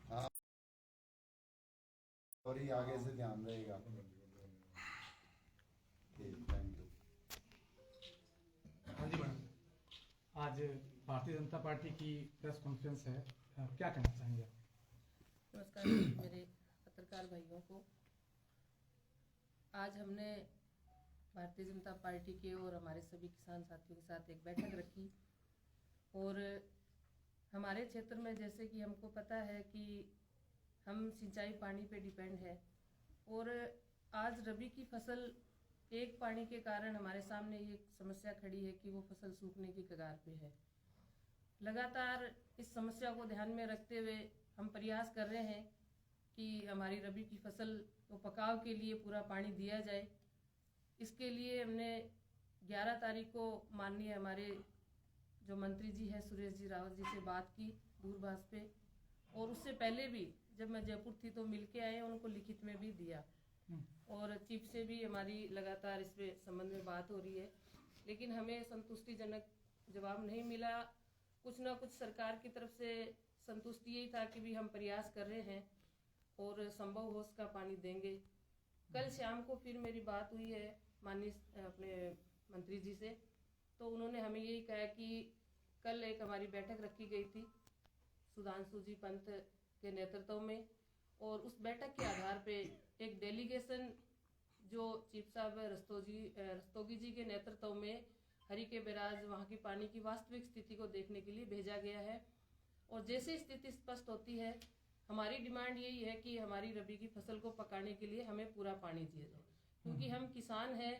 हाँ, और ही आगे से ध्यान रहेगा। ठीक, थैंक यू। हाँ जी मैडम, आज भारतीय जनता पार्टी की प्रेस कॉन्फ्रेंस है, क्या कहना चाहेंगे आप? नमस्कार मेरे पत्रकार भाइयों को। आज हमने भारतीय जनता पार्टी के और हमारे सभी किसान साथियों के साथ एक बैठक रखी और हमारे क्षेत्र में जैसे कि हमको पता है कि हम सिंचाई पानी पे डिपेंड है और आज रबी की फसल एक पानी के कारण हमारे सामने ये समस्या खड़ी है कि वो फसल सूखने की कगार पे है। लगातार इस समस्या को ध्यान में रखते हुए हम प्रयास कर रहे हैं कि हमारी रबी की फसल को पकाव के लिए पूरा पानी दिया जाए। इसके लिए हमने 11 तारीख को माननीय हमारे जो मंत्री जी हैं सुरेश जी रावत जी से बात की दूरभाष पे, और उससे पहले भी जब मैं जयपुर थी तो मिल के आए, उनको लिखित में भी दिया और चीफ से भी हमारी लगातार इस पे संबंध में बात हो रही है, लेकिन हमें संतुष्टिजनक जवाब नहीं मिला। कुछ ना कुछ सरकार की तरफ से संतुष्टि यही था कि भी हम प्रयास कर रहे हैं और संभव हो उसका पानी देंगे। कल शाम को फिर मेरी बात हुई है माननीय अपने मंत्री जी से, तो उन्होंने हमें यही कहा कि कल एक हमारी बैठक रखी गई थी सुधांशु जी पंत के नेतृत्व में, और उस बैठक के आधार पे एक डेलीगेशन जो चीफ साहब रस्तोगी जी के नेतृत्व में हरि के बैराज वहाँ की पानी की वास्तविक स्थिति को देखने के लिए भेजा गया है। और जैसे स्थिति स्पष्ट होती है, हमारी डिमांड यही है कि हमारी रबी की फसल को पकाने के लिए हमें पूरा पानी दिया जाए, क्योंकि हम किसान हैं,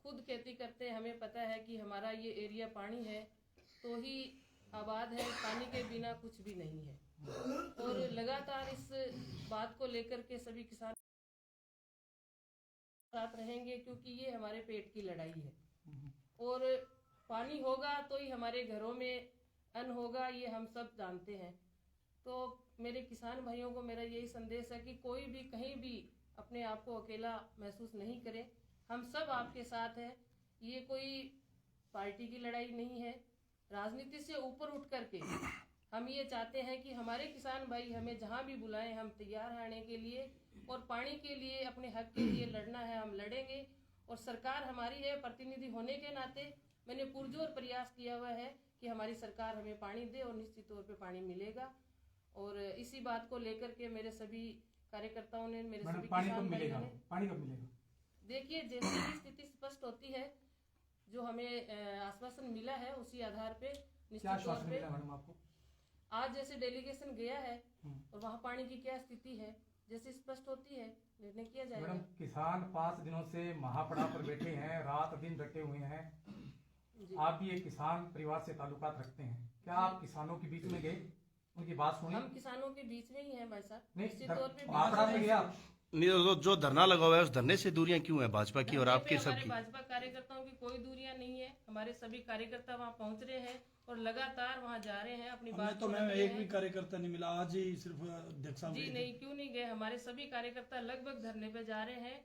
खुद खेती करते हैं, हमें पता है कि हमारा ये एरिया पानी है तो ही आबाद है, पानी के बिना कुछ भी नहीं है। और लगातार इस बात को लेकर के सभी किसान साथ रहेंगे, क्योंकि ये हमारे पेट की लड़ाई है और पानी होगा तो ही हमारे घरों में अन्न होगा, ये हम सब जानते हैं। तो मेरे किसान भाइयों को मेरा यही संदेश है कि कोई भी कहीं भी अपने आप को अकेला महसूस नहीं करे, हम सब आपके साथ हैं। ये कोई पार्टी की लड़ाई नहीं है, राजनीति से ऊपर उठ करके हम ये चाहते हैं कि हमारे किसान भाई हमें जहाँ भी बुलाएं हम तैयार हैं आने के लिए, और पानी के लिए अपने हक के लिए लड़ना है हम लड़ेंगे। और सरकार हमारी है, प्रतिनिधि होने के नाते मैंने पुरजोर प्रयास किया हुआ है कि हमारी सरकार हमें पानी दे और निश्चित तौर पे पानी मिलेगा। और इसी बात को लेकर के मेरे सभी कार्यकर्ताओं ने, मेरे सभी किसान भाइयों ने, पानी कब मिलेगा? देखिए जैसे ही स्थिति स्पष्ट होती है, जो हमें आश्वासन मिला है उसी आधार पे निश्चित तौर पे आपको आज जैसे डेलीगेशन गया है और वहाँ पानी की क्या स्थिति है, जैसे स्पष्ट होती है निर्णय किया जाएगा। मैडम, किसान 5 दिनों से महापड़ाव पर बैठे हैं, रात दिन डटे हुए हैं। आप भी एक किसान परिवार से ताल्लुकात रखते हैं, क्या आप किसानों के बीच में गए, उनकी बात सुनी? हम किसानों के बीच में ही हैं भाई साहब, निश्चित तौर पे महापड़ाव में गया नहीं, जो धरना लगा हुआ है उस धरने से दूरियां क्यों है भाजपा की और आपकी हमारे सबकी? भाजपा कार्यकर्ताओं की कोई दूरियां नहीं है, हमारे सभी कार्यकर्ता वहाँ पहुँच रहे हैं और लगातार वहाँ जा रहे हैं अपनी बात। तो मैं एक भी कार्यकर्ता नहीं मिला, आज ही सिर्फ अध्यक्ष साहब जी नहीं, क्यों नहीं गए, हमारे सभी कार्यकर्ता लगभग धरने पे जा रहे हैं।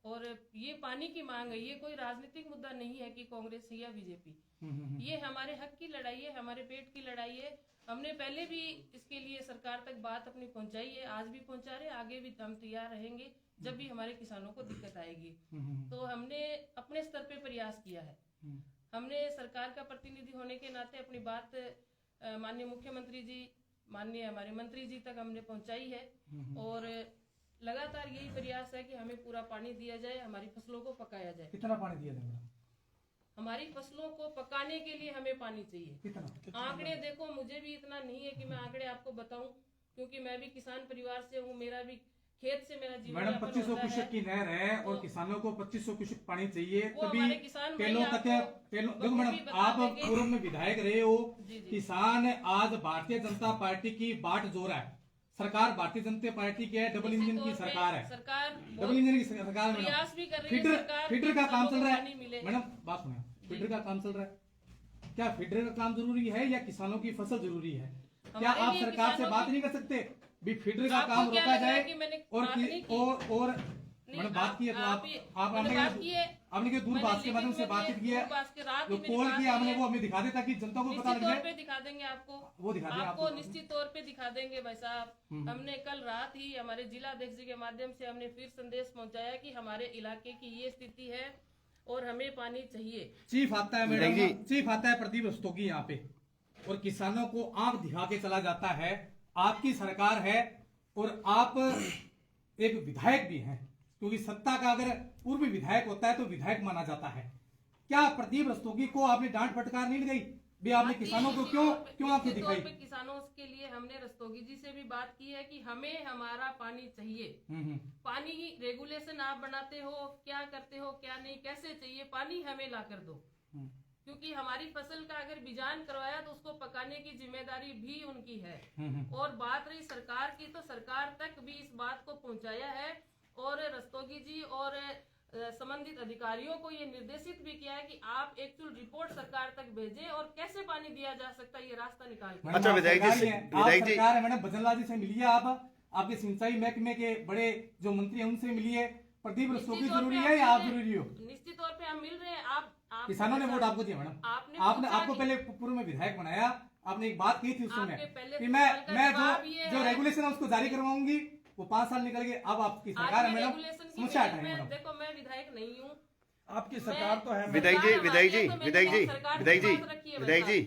और ये पानी की मांग है, ये कोई राजनीतिक मुद्दा नहीं है कि कांग्रेस है या बीजेपी, ये हमारे हक की लड़ाई है, हमारे पेट की लड़ाई है। हमने पहले भी इसके लिए सरकार तक बात अपनी पहुंचाई है, आज भी पहुंचा रहे, आगे भी हम तैयार रहेंगे जब भी हमारे किसानों को दिक्कत आएगी। तो हमने अपने स्तर पे प्रयास किया है, हमने सरकार का प्रतिनिधि होने के नाते अपनी बात माननीय मुख्यमंत्री जी, माननीय हमारे मंत्री जी तक हमने पहुंचाई है और लगातार यही प्रयास है कि हमें पूरा पानी दिया जाए, हमारी फसलों को पकाया जाए। कितना पानी दिया जाएगा? हमारी फसलों को पकाने के लिए हमें पानी चाहिए। कितना? आंकड़े देखो, मुझे भी इतना नहीं है कि मैं आंकड़े आपको बताऊं, क्योंकि मैं भी किसान परिवार से हूँ, मेरा भी खेत से मेरा जीवन मैडम 2500 क्यूसेक की नहर है और तो किसानों को 2500 क्यूसेक पानी चाहिए, तभी हमारे किसान भाई देखो मैडम, आप पूर्व में विधायक रहे हो, किसान आज भारतीय जनता पार्टी की बाट जोर है, सरकार भारतीय जनता पार्टी की है, डबल इंजन की सरकार है, डबल इंजन की सरकार प्रयास भी कर रही है, फीडर का काम चल रहा है। मैडम बात सुनिए, फीडर का काम चल रहा है, क्या फीडर का काम जरूरी है या किसानों की फसल जरूरी है? क्या आप सरकार से बात नहीं कर सकते भी फीडर का काम रोका जाए और मैंने बात की है तो आप आपने बात की है, आपने के दूरभाष के माध्यम से बातचीत की है, जो कॉल किया हमने वो हमें दिखा देता कि जनता को पता लग तौर जाए। पे दिखा देंगे आपको, वो दिखा दें आपको आपको। निश्चित तौर पे दिखा देंगे भाई साहब। हमने कल रात ही हमारे जिला अध्यक्ष जी के माध्यम से हमने फिर संदेश पहुंचाया कि हमारे इलाके की ये स्थिति है और हमें पानी चाहिए। चीफ आता है मैडम, चीफ आता है प्रदीप रस्तोगी यहाँ पे और किसानों को आंख दिखा के चला जाता है। आपकी सरकार है और आप एक विधायक भी हैं, क्योंकि सत्ता का अगर पूर्व विधायक होता है तो विधायक माना जाता है। क्या प्रदीप रस्तोगी को आपने डांट फटकार नहीं लगाई भी? आपने किसानों को क्यों आंखें दिखाई? किसानों के लिए हमने रस्तोगी जी से भी बात की है कि हमें हमारा पानी चाहिए। पानी रेगुलेशन आप बनाते हो, क्या करते हो, क्या नहीं, कैसे चाहिए, पानी हमें ला कर दो। क्योंकि हमारी फसल का अगर बीजान करवाया तो उसको पकाने की जिम्मेदारी भी उनकी है। और बात रही सरकार की, तो सरकार तक भी इस बात को पहुंचाया है और रस्तोगी जी और संबंधित अधिकारियों को ये निर्देशित भी किया है कि आप एक्चुअल रिपोर्ट सरकार तक भेजें और कैसे पानी दिया जा सकता है ये रास्ता निकाल। अच्छा विधायक जी, सरकार है मैडम, भजनलाल जी से मिलिए आप, आपके सिंचाई महकमे के बड़े जो मंत्री हैं उनसे मिलिए। प्रदीप रस्तोगी जरूरी है या आप जरूरी हो? निश्चित तौर पे हम मिल रहे हैं। आप किसानों ने वोट आपको दिया मैडम, आपने आपको पहले पूर्व में विधायक बनाया। आपने एक बात कही थी उस समय कि मैं जो रेगुलेशन है उसको जारी करवाऊंगी। वो 5 साल निकल गए, अब आपकी सरकार है मैडम, समस्या हटाएं मैडम। देखो मैं विधायक नहीं हूँ, आपकी सरकार तो है। विधायक जी,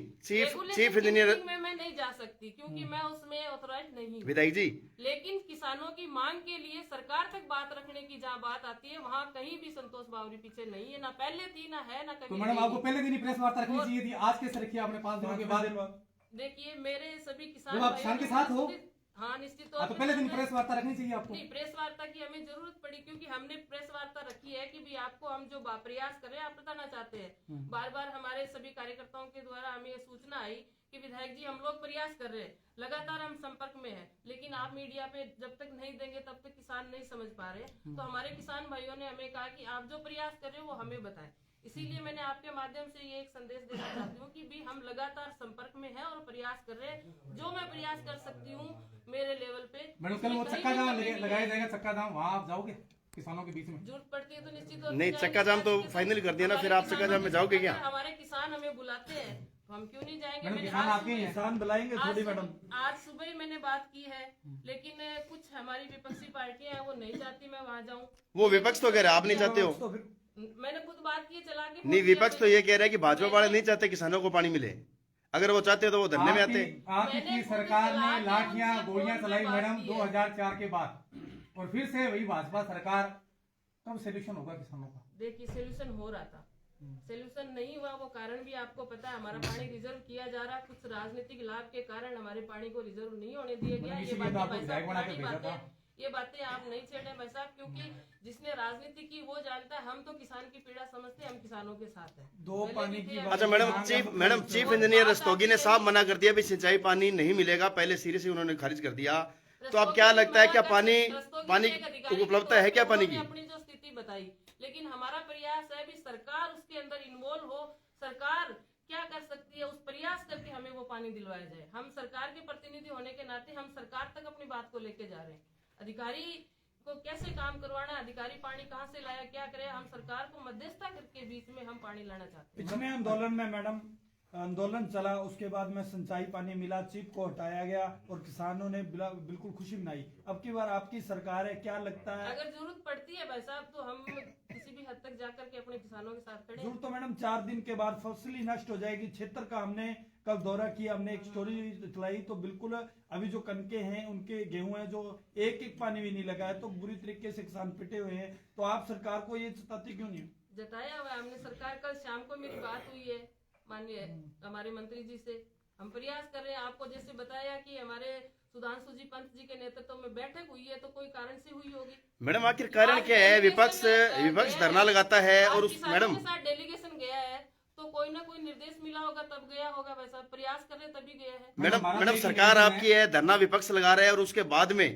चीफ इंजीनियर में मैं नहीं जा सकती क्योंकि मैं उसमें ऑथोराइज नहीं हूँ। विधायक जी, लेकिन किसानों की मांग के लिए सरकार तक बात रखने की जहाँ बात आती है वहाँ कहीं भी संतोष बावरी पीछे नहीं है, ना पहले थी ना है ना कभी। तो मैडम आपको पहले दिन ही प्रेस वार्ता रखनी चाहिए थी, आज कैसे रखी आपने 5 दिनों के बाद? देखिए मेरे सभी किसान आप किसान के साथ हो, हाँ निश्चित तौर तो पहले दिन प्रेस वार्ता रखनी चाहिए आपको। नहीं, प्रेस वार्ता की हमें जरूरत पड़ी क्योंकि हमने प्रेस वार्ता रखी है कि भी आपको हम जो प्रयास कर रहे हैं आप बताना चाहते हैं। बार बार हमारे सभी कार्यकर्ताओं के द्वारा हमें सूचना आई कि विधायक जी हम लोग प्रयास कर रहे हैं, लगातार हम संपर्क में हैं, लेकिन आप मीडिया पे जब तक नहीं देंगे तब तक किसान नहीं समझ पा रहे। तो हमारे किसान भाइयों ने हमें कहा कि आप जो प्रयास कर रहे हो वो हमें बताएं। इसीलिए मैंने आपके माध्यम से ये एक संदेश देना चाहती हूँ कि भी हम लगातार संपर्क में हैं और प्रयास कर रहे हैं। जो मैं प्रयास कर सकती हूँ मेरे लेवल पे। मैडम कल वो चक्का जाम लगाया जाएगा, चक्का जाम, वहाँ आप जाओगे किसानों के बीच में? जरूरत पड़ती है तो निश्चित तौर नहीं चक्का जाम तो फाइनल कर दिया ना, फिर आप चक्का जाम में जाओगे क्या? हमारे किसान हमें बुलाते हैं तो हम क्यों नहीं जाएंगे? मैडम किसान आपके हैं, किसान बुलाएंगे थोड़ी मैडम। आज सुबह ही मैंने बात की है, लेकिन कुछ हमारी विपक्षी पार्टियां हैं वो नहीं चाहती मैं वहाँ जाऊँ। वो विपक्ष तो कह रहे आप नहीं चाहते हो। मैंने खुद बात की चला के। नहीं, विपक्ष तो ये कह रहा है कि भाजपा वाले नहीं चाहते किसानों को पानी मिले। अगर वो चाहते तो वो धरने में आते। आपकी सरकार ने लाठियां गोलियां चलाई मैडम 2004 के बाद, और फिर से वही भाजपा सरकार। कब सोल्यूशन होगा किसानों का? देखिए सोल्यूशन हो रहा था, सोल्यूशन नहीं हुआ। वो कारण भी आपको पता है, हमारा पानी रिजर्व किया जा रहा, कुछ राजनीतिक लाभ के कारण हमारे पानी को रिजर्व नहीं होने दिया गया। ये बातें आप नहीं छेड़े भाई साहब, क्योंकि जिसने राजनीति की वो जानता है। हम तो किसान की पीड़ा समझते हैं, हम किसानों के साथ हैं। दो पानी की अच्छा मैडम चीफ इंजीनियर रस्तोगी ने साफ मना कर दिया भी सिंचाई पानी नहीं मिलेगा, पहले सिरे से उन्होंने खारिज कर दिया। तो अब क्या लगता है, क्या पानी उपलब्धता है क्या पानी की? अपनी जो स्थिति बताई, लेकिन हमारा प्रयास है भी सरकार उसके अंदर इन्वॉल्व हो। सरकार क्या कर सकती है उस प्रयास करके हमें वो पानी दिलवाया जाए। हम सरकार के प्रतिनिधि होने के नाते हम सरकार तक अपनी बात को लेके जा रहे हैं। अधिकारी को कैसे काम करवाना, अधिकारी पानी कहाँ से लाया, क्या करे, हम सरकार को मध्यस्थता करके बीच में हम पानी लाना चाहते हैं। पिछले आंदोलन में मैडम आंदोलन चला, उसके बाद में सिंचाई पानी मिला, चीफ को हटाया गया और किसानों ने बिल्कुल खुशी मनाई। अब की बार आपकी सरकार है, क्या लगता है? अगर जरूरत पड़ती है भाई साहब तो हम किसी भी हद तक जाकर के अपने किसानों के साथ खड़े। जरूरत तो मैडम 4 दिन के बाद फसल ही नष्ट हो जाएगी। क्षेत्र का हमने कल दौरा किया, हमने एक स्टोरी चलाई तो बिल्कुल अभी जो कनके हैं उनके गेहूं है जो एक पानी भी नहीं लगा है, तो बुरी तरीके से किसान पिटे हुए हैं। तो आप सरकार को ये जताती क्यों नहीं? जताया हुआ हमने सरकार। कल शाम को मेरी बात हुई है माननीय हमारे मंत्री जी से। हम प्रयास कर रहे हैं। आपको जैसे बताया कि हमारे सुधांशु जी पंत जी के नेतृत्व में बैठक हुई है, तो कोई कारण से हुई होगी। मैडम आखिर कारण क्या है? विपक्ष धरना लगाता है और उस मैडम के साथ डेलीगेशन गया है तो कोई ना कोई निर्देश मिला होगा तब गया होगा। वैसा प्रयास कर रहे तभी गया है। मैडम सरकार आपकी है, धरना विपक्ष लगा रहा है और उसके बाद में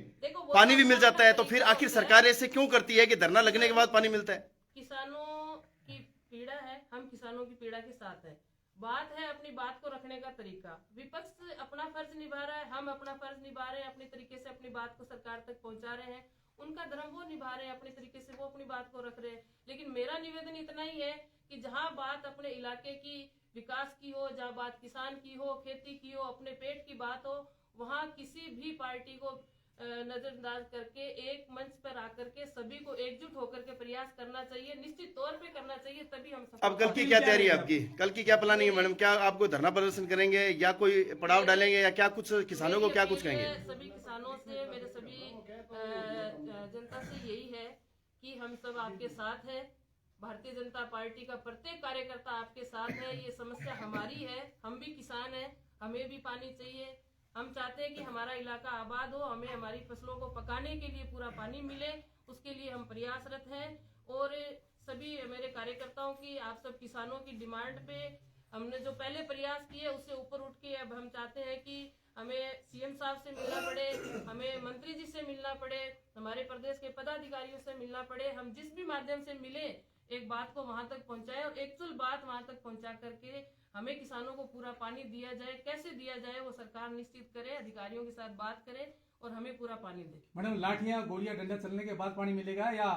पानी भी मिल जाता है, तो फिर आखिर सरकार ऐसे क्यों करती है कि धरना लगने के बाद पानी मिलता है? किसानों की पीड़ा है, हम किसानों की पीड़ा के साथ है। बात है अपनी बात को रखने का तरीका। विपक्ष अपना फर्ज निभा रहा है, हम अपना फर्ज निभा रहे हैं, अपने तरीके से अपनी बात को सरकार तक पहुंचा रहे हैं। उनका धर्म वो निभा रहे हैं अपने तरीके से, वो अपनी बात को रख रहे हैं। लेकिन मेरा निवेदन इतना ही है कि जहाँ बात अपने इलाके की विकास की हो, जहाँ बात किसान की हो, खेती की हो, अपने पेट की बात हो, वहाँ किसी भी पार्टी को नजरअंदाज करके एक मंच पर आकर के सभी को एकजुट होकर के प्रयास करना चाहिए, निश्चित तौर पे करना चाहिए, तभी हम सफल अब कल की क्या तैयारी है आपकी? कल की क्या प्लानिंग है मैडम? क्या आपको धरना प्रदर्शन करेंगे या कोई पड़ाव डालेंगे या क्या कुछ किसानों को क्या कुछ कहेंगे? सभी किसानों से, मेरे सभी जनता से यही है कि हम सब आपके साथ हैं। भारतीय जनता पार्टी का प्रत्येक कार्यकर्ता आपके साथ है। ये समस्या हमारी है, हम भी किसान हैं, हमें भी पानी चाहिए। हम चाहते हैं कि हमारा इलाका आबाद हो, हमें हमारी फसलों को पकाने के लिए पूरा पानी मिले, उसके लिए हम प्रयासरत हैं। और सभी मेरे कार्यकर्ताओं की, आप सब किसानों की डिमांड पे हमने जो पहले प्रयास किए उससे ऊपर उठ के अब हम चाहते हैं कि हमें सीएम साहब से मिलना पड़े, हमें मंत्री जी से मिलना पड़े, हमारे प्रदेश के पदाधिकारियों से मिलना पड़े। हम जिस भी माध्यम से मिले एक बात को वहां तक पहुंचाए और एक्चुअल बात वहां तक पहुंचा करके हमें किसानों को पूरा पानी दिया जाए। कैसे दिया जाए वो सरकार निश्चित करे, अधिकारियों के साथ बात करे और हमें पूरा पानी दे। मैडम, लाठियां गोलियां डंडा चलने के बाद पानी मिलेगा या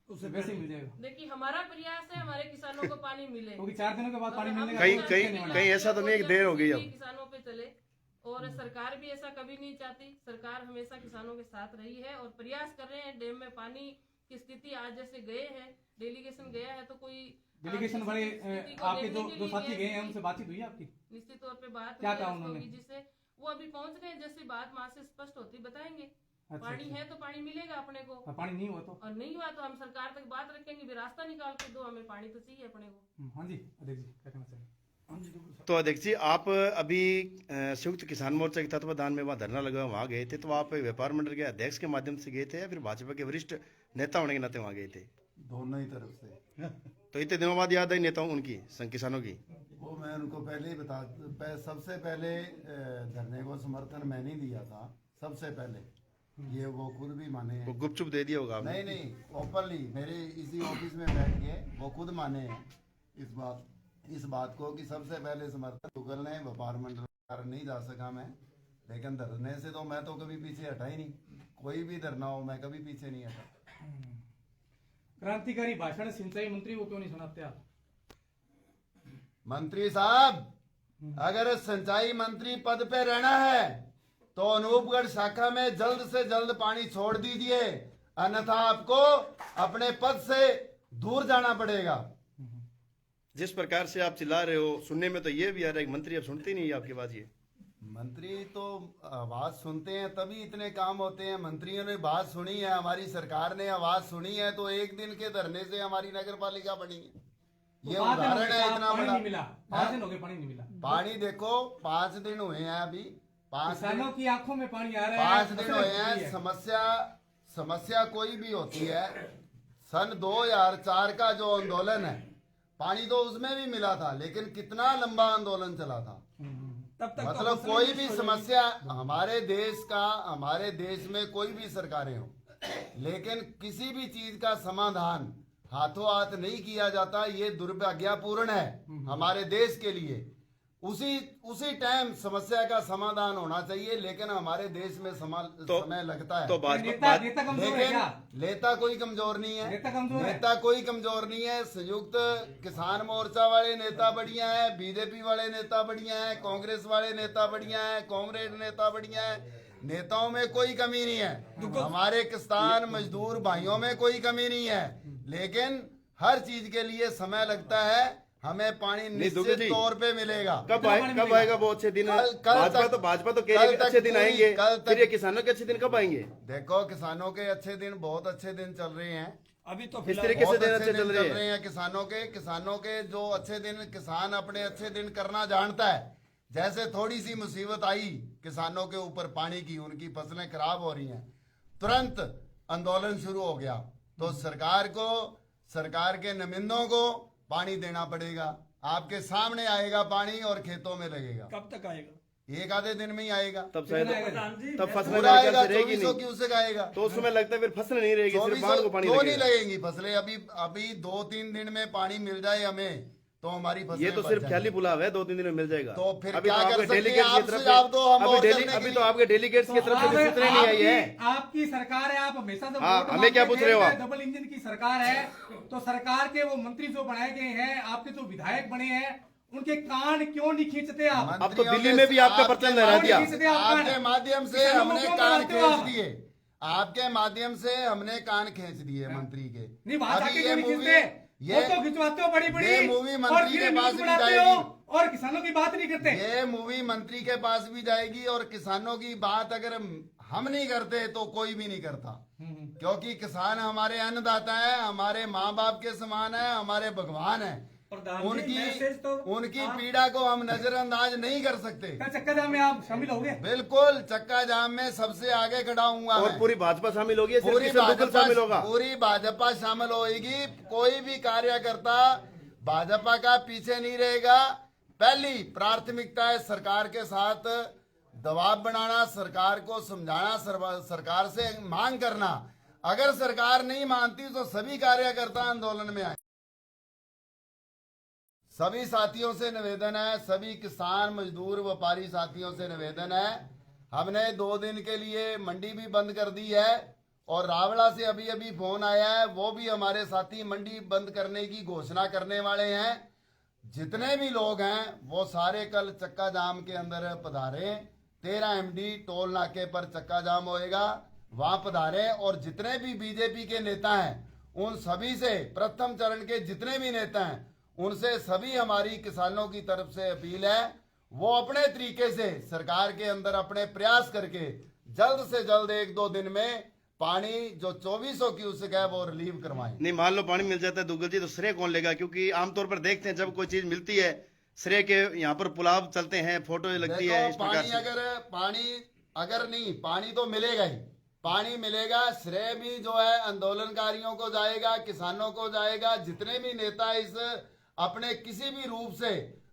उससे वैसे ही मिल जाएगा? देखिए, हमारा प्रयास है हमारे किसानों को पानी मिले, क्योंकि 4 दिनों के बाद पानी मिलने का कहीं ऐसा तो नहीं कि देर हो गई अब? किसानों पे चले, और सरकार भी ऐसा कभी नहीं चाहती। सरकार हमेशा किसानों के साथ रही है और प्रयास कर रहे हैं। डैम में पानी की स्थिति आज जैसे गए हैं, डेलीगेशन गया है, तो कोई डेलीगेशन वाले आपके जो साथी गए हैं उनसे बातचीत हुई है आपकी? निश्चित तौर पे बात क्या कहा उन्होंने? जिससे वो अभी पहुंच गए, जैसे बात वहां से स्पष्ट होती बताएंगे। पानी है तो पानी मिलेगा अपने को, पानी नहीं हुआ तो? और नहीं हुआ तो हम सरकार तक बात रखेंगे, भी रास्ता निकाल के दो, हमें पानी तो चाहिए अपने को। हाँ जी अध्यक्ष जी, क्या कहना चाहिए? तो अध्यक्ष जी, आप अभी संयुक्त किसान मोर्चा के तत्वाधान में वहाँ धरना लगा वहाँ गए थे, तो आप व्यापार मंडल के अध्यक्ष के माध्यम से गए थे या फिर भाजपा के वरिष्ठ नेता होने के नाते वहाँ गए थे? दोनों ही तरफ से। तो इतने दिनों बाद याद आई नेताओं उनकी, किसानों की? वो मैं उनको पहले ही सबसे पहले धरने को समर्थन मैंने ही दिया था सबसे पहले। ये वो खुद भी माने हैं। वो गुपचुप दे दिया होगा आपने? नहीं, ओपनली मेरे इसी ऑफिस में बैठ के वो खुद माने हैं इस बात को कि सबसे पहले समर्थन गूगल ने व्यापार मंडल कारण नहीं जा सका मैं, लेकिन धरने से तो मैं तो कभी पीछे हटा ही नहीं। कोई भी धरना हो मैं कभी पीछे नहीं हटा। क्रांतिकारी भाषण सिंचाई मंत्री को क्यों नहीं सुनाते आप? मंत्री साहब, अगर सिंचाई मंत्री पद पे रहना है तो अनूपगढ़ शाखा में जल्द से जल्द पानी छोड़ दीजिए, अन्यथा आपको अपने पद से दूर जाना पड़ेगा। जिस प्रकार से आप चिल्ला रहे हो, सुनने में तो ये भी आ रहा है कि मंत्री अब सुनते नहीं है आपकी बात। ये मंत्री तो आवाज सुनते हैं तभी इतने काम होते हैं। मंत्रियों ने बात सुनी है, हमारी सरकार ने आवाज सुनी है, तो एक दिन के धरने से हमारी नगर पालिका बनी है। ये उदाहरण है इतना बड़ा। 5 दिन हो गए पानी नहीं मिला। पानी देखो 5 दिन हुए हैं, अभी 5 किसानों की आंखों में पानी आ रहा है। 5 दिन हुए हैं। समस्या कोई भी होती है। सन 2004 का जो आंदोलन है, पानी तो उसमें भी मिला था, लेकिन कितना लंबा आंदोलन चला था। तब तक मतलब तो कोई भी समस्या हमारे देश में कोई भी सरकारें हो, लेकिन किसी भी चीज का समाधान हाथों हाथ नहीं किया जाता। ये दुर्भाग्यपूर्ण है हमारे देश के लिए। उसी टाइम समस्या का समाधान होना चाहिए, लेकिन हमारे देश में समय लगता है। तो नेता कमजोर है क्या? नेता कोई कमजोर नहीं है। नेता कोई कमजोर नहीं है। संयुक्त किसान मोर्चा वाले नेता बढ़िया है, बीजेपी वाले नेता बढ़िया है, कांग्रेस वाले नेता बढ़िया है, कांग्रेस नेता बढ़िया है। नेताओं में कोई कमी नहीं है। हमारे किसान मजदूर भाइयों में कोई कमी नहीं है, लेकिन हर चीज के लिए समय लगता है। हमें पानी निश्चित तौर पे मिलेगा। कब आएगा वो अच्छे दिन? भाजपा तो कह रही है अच्छे दिन आएंगे, फिर ये किसानों के अच्छे दिन कब आएंगे? देखो, किसानों के अच्छे दिन, बहुत अच्छे दिन चल रहे हैं अभी तो इस तरीके से दिन अच्छे चल रहे हैं किसानों के जो अच्छे दिन। किसान अपने अच्छे दिन करना जानता है। जैसे थोड़ी सी मुसीबत आई किसानों के ऊपर पानी की, उनकी फसलें खराब हो रही हैं, तुरंत आंदोलन शुरू हो गया। तो सरकार के नुमाइंदों को पानी देना पड़ेगा। आपके सामने आएगा पानी और खेतों में लगेगा। कब तक आएगा? एक आधे दिन में ही आएगा। तब फसलें रहेगी नहीं। क्यूसेक आएगा तो उस समय लगता है फिर फसलें नहीं रहेगी, सिर्फ बाढ़ को पानी नहीं लगेंगी फसलें। अभी 2-3 दिन में पानी मिल जाए हमें तो हमारी फसलें ये तो बच सिर्फ जाएंगी। ख्याली बुलाव है, 2-3 दिन में मिल जाएगा। तो फिर अभी क्या तो कर आपके सकते हैं? डेलीगेट्स की आप तरफ सुझाव दो, हम और करने के अभी लिए। तो आपके डेलीगेट्स की तरफ से सूचना नहीं आई है। आपकी सरकार है, आप हमेशा से हाँ, वोट हमें क्या मांगते पूछ रहे हो थे, आप? डबल इंजन की सरकार है, तो सरकार के वो मंत्री जो बनाए गए हैं, आपके जो विधायक बने हैं, उनके कान क्यों नहीं खींचते आप? अब तो दिल्ली में भी आपका परचम लहरा दिया। आपके माध्यम से किसानों को हमने क्यों कान बुलाते हो खींच आप? दिए, आपके माध्यम से हमने कान खींच दिए मंत्री के। नहीं, वहां अभी जाके ये क्यों नहीं मूवी- खींचते? ये फोटो खिंचवाते हो बड़ी बड़ी, ये मूवी और मंत्री फिर के पास न्यूज़ भी बनाते जाएगी। हो और किसानों की बात नहीं करते। ये मूवी मंत्री के पास भी जाएगी और किसानों की बात अगर हम नहीं करते तो कोई भी नहीं करता, क्योंकि किसान हमारे अन्नदाता है, हमारे माँ बाप के समान है, हमारे भगवान है। उनकी पीड़ा को हम नजरअंदाज नहीं कर सकते। कल चक्का जाम में आप शामिल होगे? बिल्कुल, चक्का जाम में सबसे आगे खड़ा हूँगा और मैं। पूरी भाजपा शामिल होगी, सिर्फ पूरी किशन दुग्गल शामिल होगा। पूरी भाजपा शामिल होगी। कोई भी कार्यकर्ता भाजपा का पीछे नहीं रहेगा। पहली प्राथमिकता है सरकार के साथ दबाव बनाना, सरकार को समझाना, सरकार से मांग करना। अगर सरकार नहीं मानती तो सभी कार्यकर्ता आंदोलन में आए। सभी साथियों से निवेदन है, सभी किसान मजदूर व्यापारी साथियों से निवेदन है, हमने 2 दिन के लिए मंडी भी बंद कर दी है और रावला से अभी अभी फोन आया है, वो भी हमारे साथी मंडी बंद करने की घोषणा करने वाले हैं। जितने भी लोग हैं वो सारे कल चक्का जाम के अंदर पधारे। 13 MD टोल नाके पर चक्का जाम होएगा, वहां पधारे। और जितने भी बीजेपी के नेता हैं उन सभी से, प्रथम चरण के जितने भी नेता हैं उनसे सभी हमारी किसानों की तरफ से अपील है, वो अपने तरीके से सरकार के अंदर अपने प्रयास करके जल्द से जल्द 1-2 दिन में पानी जो 2400 क्यूसेक है वो रिलीव करवाएं। नहीं, मान लो पानी मिल जाता है दुग्गल जी, तो श्रेय कौन लेगा? क्योंकि आमतौर पर देखते हैं जब कोई चीज मिलती है, श्रेय के यहाँ पर पुलाव चलते हैं, फोटो लगती है इस प्रकार से। पानी तो मिलेगा ही, पानी मिलेगा। श्रेय भी जो है आंदोलनकारियों को जाएगा, किसानों को जाएगा, जितने भी नेता इस अपने किसी भी रूप से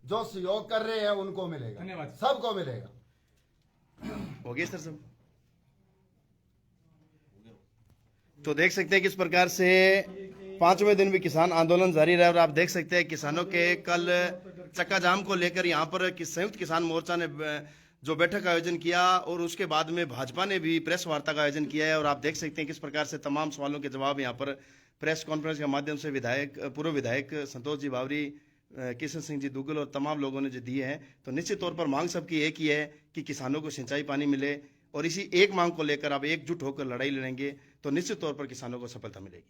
जो सहयोग कर रहे हैं उनको मिलेगा, धन्यवाद। सबको मिलेगा। हो गया सर सब। तो देख सकते हैं किस प्रकार से 5वें दिन भी किसान आंदोलन जारी रहा। और आप देख सकते हैं किसानों के कल चक्का जाम को लेकर यहाँ पर संयुक्त किसान मोर्चा ने जो बैठक का आयोजन किया और उसके बाद में भाजपा ने भी प्रेस वार्ता का आयोजन किया है। और आप देख सकते हैं किस प्रकार से तमाम सवालों के जवाब यहाँ पर प्रेस कॉन्फ्रेंस के माध्यम से पूर्व विधायक संतोष जी बावरी, किशन सिंह जी दुग्गल और तमाम लोगों ने जो दिए हैं। तो निश्चित तौर पर मांग सबकी एक ही है कि किसानों को सिंचाई पानी मिले, और इसी एक मांग को लेकर आप एकजुट होकर लड़ाई लड़ेंगे तो निश्चित तौर पर किसानों को सफलता मिलेगी।